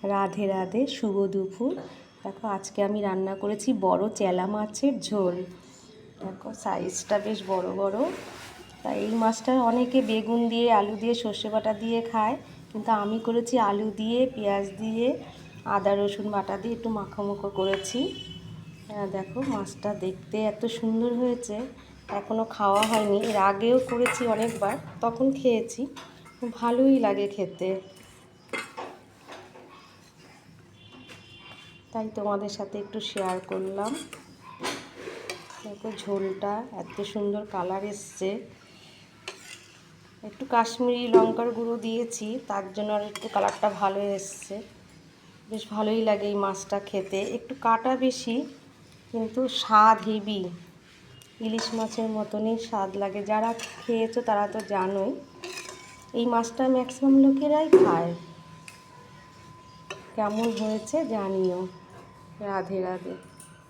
রাধে রাধে, শুভ দুপুর। দেখো আজকে আমি রান্না করেছি বড় চেলা মাছের ঝোল। দেখো সাইজটা বেশ বড় বড়। তা এই মাছটা অনেকে বেগুন দিয়ে, আলু দিয়ে, সর্ষে বাটা দিয়ে খায়, কিন্তু আমি করেছি আলু দিয়ে, পেঁয়াজ দিয়ে, আদা রসুন বাটা দিয়ে একটু মাখো করেছি। দেখো মাছটা দেখতে এত সুন্দর হয়েছে, এখনও খাওয়া হয়নি। এর আগেও করেছি অনেকবার, তখন খেয়েছি, ভালোই লাগে খেতে। তাই তোমাদের সাথে একটু শেয়ার করলাম। দেখো ঝোলটা এত সুন্দর কালার এসছে। একটু কাশ্মীরি লঙ্কার গুঁড়ো দিয়েছি, তার জন্য আর একটু কালারটা ভালো এসছে। বেশ ভালোই লাগে এই মাছটা খেতে, একটু কাটা বেশি কিন্তু স্বাদ হেভি। ইলিশ মাছের মতনই স্বাদ লাগে। যারা খেয়েছো তারা তো জানোই। এই মাছটা ম্যাক্সিমাম লোকেরাই খায়। কেমন হয়েছে জানিও। রাধে রাধে।